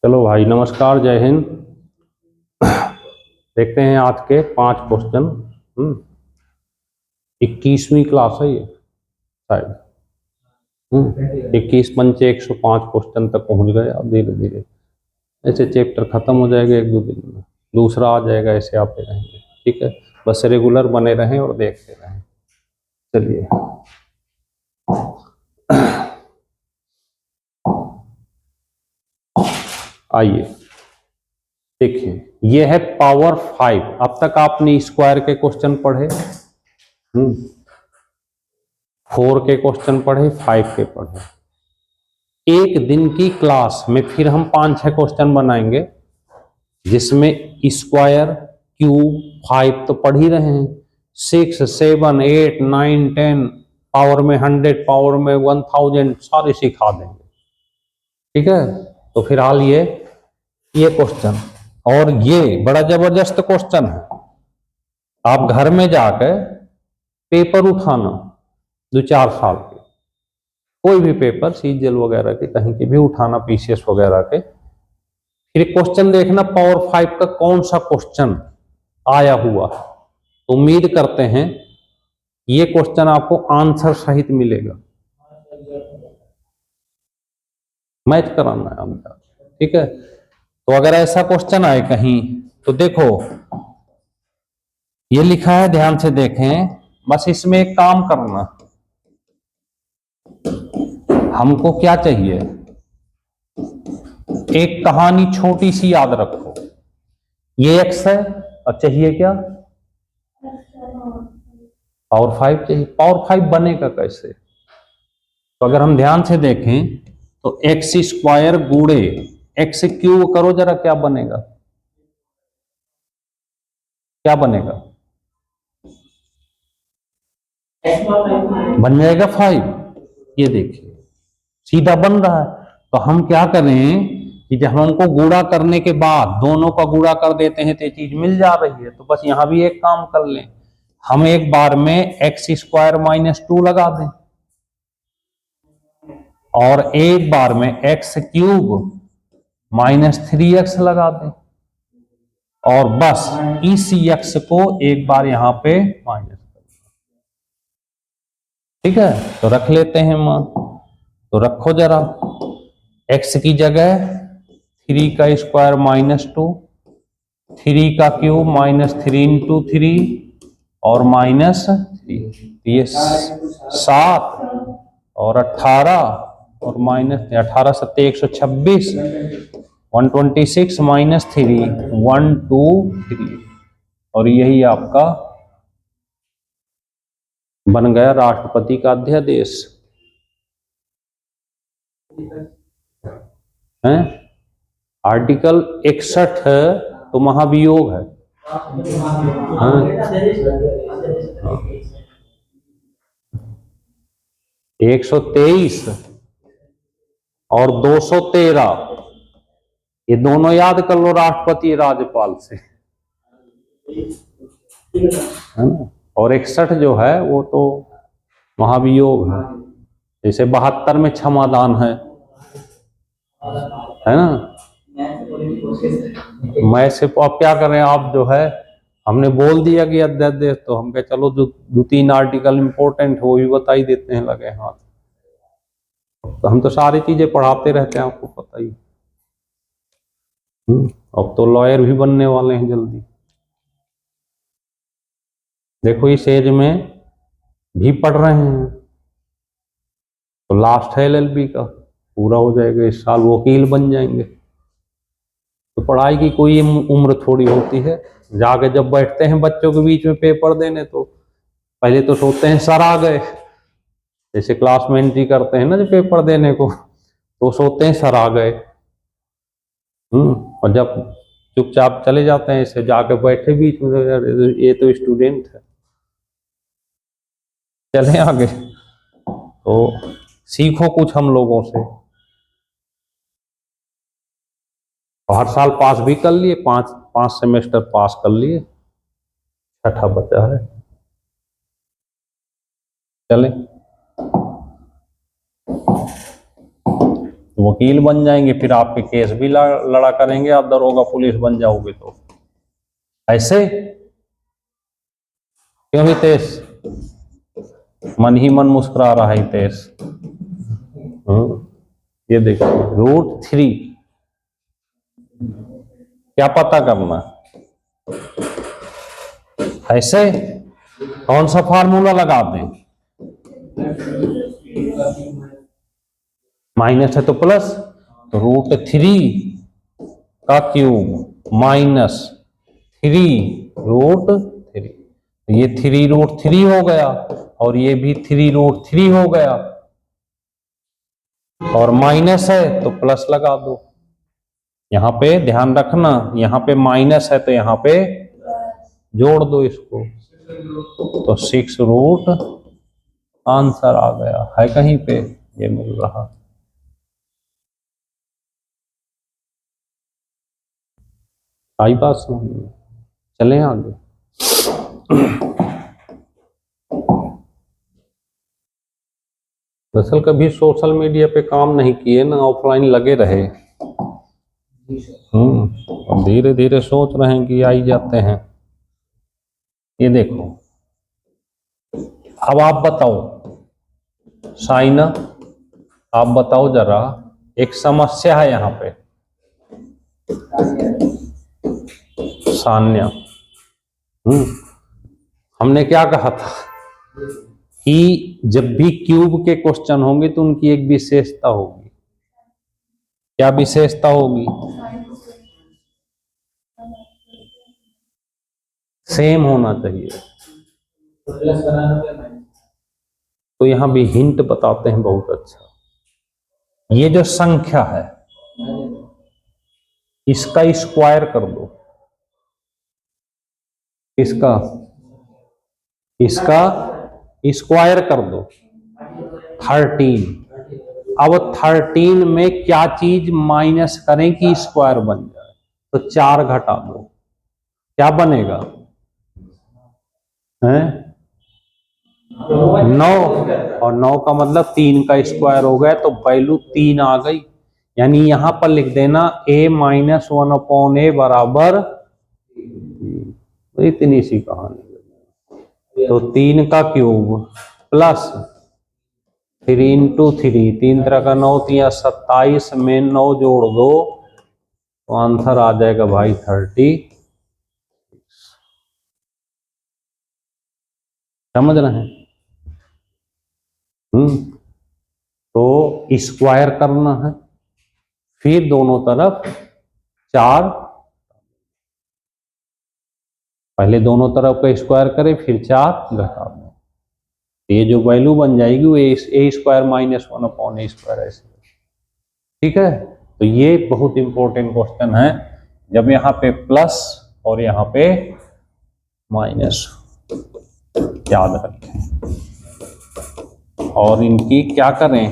चलो भाई, नमस्कार, जय हिंद। देखते हैं आज के 5 क्वेश्चन। 21वीं क्लास है ये शायद। 21 पंचे 105 क्वेश्चन तक पहुंच गए। अब धीरे धीरे ऐसे चैप्टर खत्म हो जाएगा, एक दो दिन में दूसरा आ जाएगा, ऐसे आते रहेंगे। ठीक है, बस रेगुलर बने रहें और देखते रहें। चलिए, आइए देखिए, ये है पावर 5। अब तक आपने स्क्वायर के क्वेश्चन पढ़े, 4 के क्वेश्चन पढ़े, 5 के पढ़े। एक दिन की क्लास में फिर हम 5-6 क्वेश्चन बनाएंगे, जिसमें स्क्वायर, क्यूब, 5 तो पढ़ ही रहे हैं। 6, 7, 8, 9, 10, पावर में 100, पावर में 1000 सारे सिखा देंगे। ठीक है, तो फिलहाल ये क्वेश्चन, और ये बड़ा जबरदस्त क्वेश्चन है। आप घर में जाकर पेपर उठाना, 2-4 साल के कोई भी पेपर, सीजीएल वगैरह के, कहीं के भी उठाना, पीसीएस वगैरह के, फिर क्वेश्चन देखना पावर 5 का कौन सा क्वेश्चन आया हुआ। तो उम्मीद करते हैं ये क्वेश्चन आपको आंसर सहित मिलेगा। मैच कराना है आपका। ठीक है, तो अगर ऐसा क्वेश्चन आए कहीं, तो देखो ये लिखा है, ध्यान से देखें। बस इसमें एक काम करना, हमको क्या चाहिए, एक कहानी छोटी सी याद रखो। ये एक्स है और चाहिए क्या, पावर 5 चाहिए। पावर 5 बनेगा कैसे? तो अगर हम ध्यान से देखें तो एक्स स्क्वायर गुणे एक्स क्यूब करो जरा, क्या बनेगा? क्या बनेगा? बन जाएगा 5। ये देखिए सीधा बन रहा है। तो हम क्या करें कि जब हमको गुणा करने के बाद दोनों का गुणा कर देते हैं तो ये चीज मिल जा रही है। तो बस यहां भी एक काम कर लें, हम एक बार में एक्स स्क्वायर माइनस 2 लगा दें और एक बार में एक्स क्यूब माइनस 3x लगा दें, और बस इस x को एक बार यहां पे माइनस कर। ठीक है, तो रख लेते हैं मान। तो रखो जरा, x की जगह 3 का स्क्वायर माइनस 2, 3 का क्यूब माइनस 3 इंटू 3 और माइनस 3, ये 7 और 18 और माइनस 18 7 126, 126 माइनस 3 123, और यही आपका बन गया राष्ट्रपति का अध्यादेश है। आर्टिकल 61 है तो महाभियोग है। हाँ? 123 और 213, ये दोनों याद कर लो राष्ट्रपति राज्यपाल से, है ना। और 61 जो है वो तो महाभियोग है। जैसे 72 में क्षमादान है ना। मैं से आप क्या करें, आप जो है हमने बोल दिया कि अध्यादेश, तो हम कहे चलो जो 2-3 आर्टिकल इंपॉर्टेंट हो भी बता ही देते हैं, लगे हाथ। तो हम तो सारी चीजें पढ़ाते रहते हैं, आपको पता ही। अब तो लॉयर भी बनने वाले हैं जल्दी। देखो इस एज में भी पढ़ रहे हैं, तो लास्ट है एलएलबी का, पूरा हो जाएगा इस साल, वकील बन जाएंगे। तो पढ़ाई की कोई उम्र थोड़ी होती है। जाके जब बैठते हैं बच्चों के बीच में पेपर देने, तो पहले तो सोचते हैं सर आ गए। जैसे क्लास में एंट्री करते हैं ना जो पेपर देने को, तो सोचते हैं सर आ गए। और जब चुपचाप चले जाते हैं, ऐसे जाके बैठे बीच में, ये तो स्टूडेंट है। चले आगे, तो सीखो कुछ हम लोगों से। हर साल पास भी कर लिए, 5 सेमेस्टर पास कर लिए, 6ठा बचा है। चले, वकील बन जाएंगे, फिर आपके केस भी लड़ा करेंगे, आप दरोगा पुलिस बन जाओगे। तो ऐसे क्यों हितेश, मन ही मन मुस्कुरा रहा है हितेश। ये देखिए √3 क्या पता करना, ऐसे कौन सा फार्मूला लगा दें, माइनस है तो प्लस, तो √3 का क्यूब माइनस 3√3, ये 3√3 हो गया और ये भी 3√3 हो गया, और माइनस है तो प्लस लगा दो। यहां पे ध्यान रखना, यहां पे माइनस है तो यहां पे जोड़ दो इसको, तो 6 आंसर आ गया है कहीं पे, ये मिल रहा। आई बात समझ में, चलें आगे। दरअसल कभी सोशल मीडिया पे काम नहीं किए ना, ऑफलाइन लगे रहे। अब धीरे धीरे सोच रहे हैं कि आई जाते हैं। ये देखो, अब आप बताओ साइना, आप बताओ जरा, एक समस्या है यहाँ पे, सान्या। हमने क्या कहा था कि जब भी क्यूब के क्वेश्चन होंगे तो उनकी एक विशेषता होगी। क्या विशेषता होगी? सेम होना चाहिए। तो यहां भी हिंट बताते हैं बहुत अच्छा। ये जो संख्या है इसका स्क्वायर कर दो, इसका स्क्वायर कर दो 13। अब 13 में क्या चीज माइनस करें कि स्क्वायर बन जाए, तो 4 घटा दो, क्या बनेगा? 9, और 9 का मतलब 3 का स्क्वायर हो गया, तो वैल्यू 3 आ गई। यानी यहां पर लिख देना a-1/a बराबर, इतनी सी कहानी। तो 3 का क्यूब प्लस 3 × 3, 3 3 का 9, 3 27 में 9 जोड़ दो तो आंसर आ जाएगा भाई 30। समझ रहे हैं? तो स्क्वायर करना है, फिर दोनों तरफ 4, पहले दोनों तरफ का स्क्वायर करें फिर 4 घटा दें, ये जो वैल्यू बन जाएगी वो a² - 1/a², ऐसे। ठीक है, तो ये बहुत इंपॉर्टेंट क्वेश्चन है, जब यहाँ पे प्लस और यहाँ पे माइनस, याद रखें और इनकी क्या करें,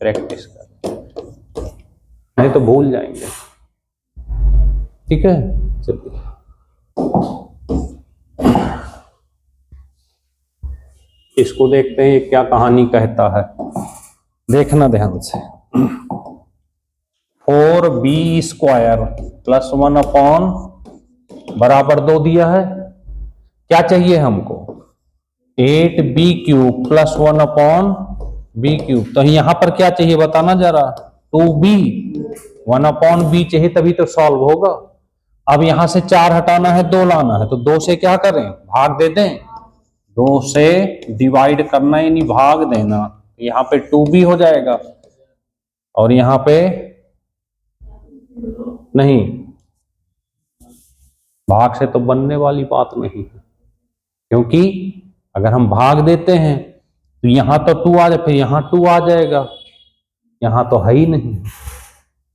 प्रैक्टिस करें, नहीं तो भूल जाएंगे। ठीक है, चलिए इसको देखते हैं क्या कहानी कहता है, देखना ध्यान से। 4b² + 1 बराबर 2 दिया है, क्या चाहिए हमको? 8b³ + 1/b³। तो यहां पर क्या चाहिए बताना जरा? 2b 1/b चाहिए, तभी तो सॉल्व होगा। अब यहां से 4 हटाना है, 2 लाना है, तो 2 से क्या करें, भाग दे दें, 2 से डिवाइड करना यानी भाग देना, यहां पे 2b हो जाएगा और यहां पे नहीं, भाग से तो बनने वाली बात नहीं है, क्योंकि अगर हम भाग देते हैं तो यहां तो 2 आ जाए, फिर यहां 2 आ जाएगा, यहां तो है ही नहीं।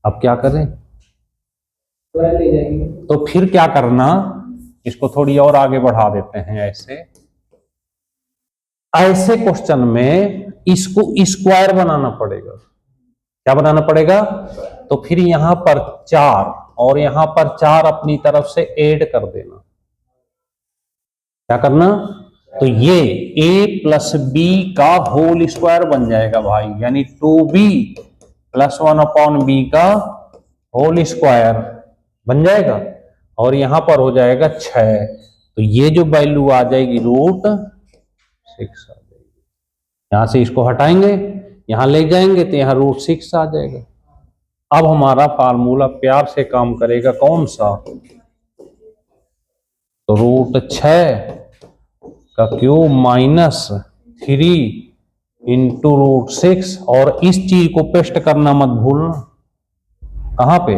अब क्या करें? तो फिर क्या करना, इसको थोड़ी और आगे बढ़ा देते हैं। ऐसे क्वेश्चन में इसको स्क्वायर बनाना पड़ेगा। क्या बनाना पड़ेगा? तो फिर यहां पर 4 और यहां पर 4 अपनी तरफ से ऐड कर देना। क्या करना? तो ये a + b का होल स्क्वायर बन जाएगा भाई, यानी 2b +1/b का होल स्क्वायर बन जाएगा, और यहां पर हो जाएगा 6, तो ये जो वैल्यू आ जाएगी √6 आ जाएगी। यहां से इसको हटाएंगे, यहां ले जाएंगे तो यहां √6 आ जाएगा। अब हमारा फार्मूला प्यार से काम करेगा, कौन सा, तो √6 का क्यूब -3 इंटू √6, और इस चीज को पेस्ट करना मत भूलना, कहां पे,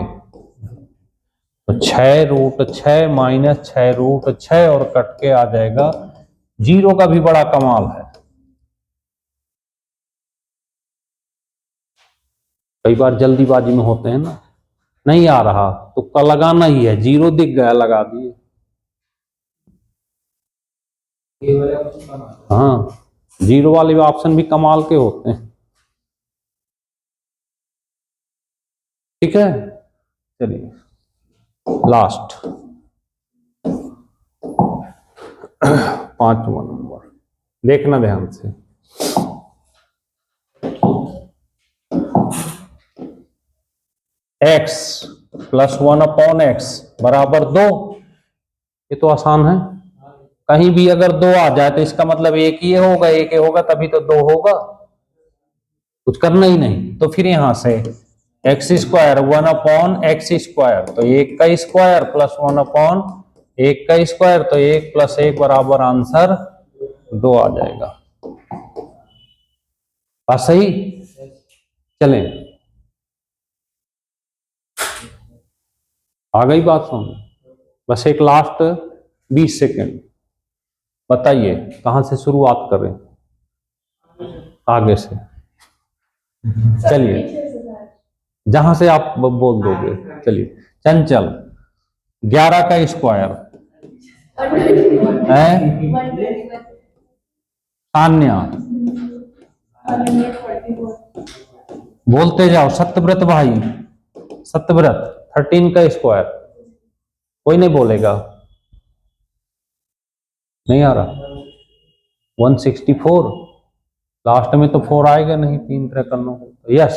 तो 6√6 -6√6, और कट के आ जाएगा 0 का भी बड़ा कमाल है। कई बार जल्दीबाजी में होते हैं ना, नहीं आ रहा तुक्का लगाना ही है, 0 दिख गया लगा दिए। हाँ, 0 वाले ऑप्शन भी कमाल के होते हैं। ठीक है, चलिए लास्ट 5वां नंबर देखना ध्यान से। x +1/x बराबर 2, ये तो आसान है। कहीं भी अगर 2 आ जाए तो इसका मतलब एक ही होगा, एक ही होगा तभी तो 2 होगा, कुछ करना ही नहीं। तो फिर यहां से x² 1/x², तो 1 का स्क्वायर +1/1 का स्क्वायर, तो 1 + 1 बराबर आंसर 2 आ जाएगा। बात सही, चलें आ गई बात समझ, बस एक लास्ट 20 सेकेंड, बताइए कहां से शुरुआत करें, आगे से, चलिए जहां से आप बोल दोगे। चलिए, चंचल 11 का स्क्वायर है, तान्या बोलते जाओ, सत्यव्रत भाई, सत्यव्रत 13 का स्क्वायर, कोई नहीं बोलेगा, नहीं आ रहा, 164, लास्ट में तो 4 आएगा नहीं, 3 तरह करना हो, यस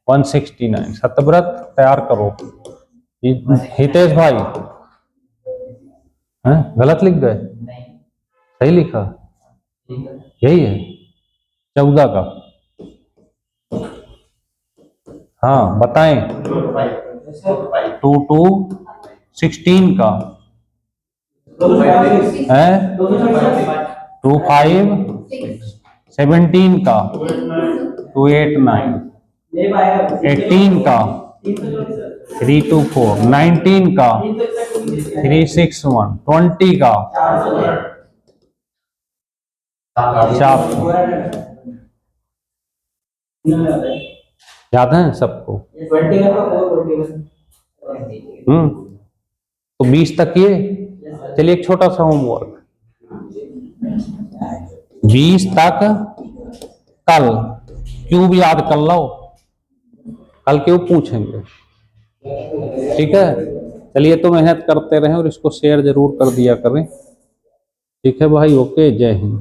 169। सत्यव्रत तैयार करो। हितेश भाई हैं, गलत लिख गए, सही लिखा, यही है 14 का। हाँ बताएं, 2 2 16 का है, 2 5 17 का, 2 8 9 18 का, 3 2 4 19 का, 3 6 1 20 का, 4 याद है सबको? तो 20 तक ये। चलिए एक छोटा सा होमवर्क, 20 तक कल क्यूब याद कर लो, कल क्यूब पूछेंगे, ठीक है। चलिए तो मेहनत करते रहें और इसको शेयर जरूर कर दिया करें, ठीक है भाई, ओके, जय हिंद।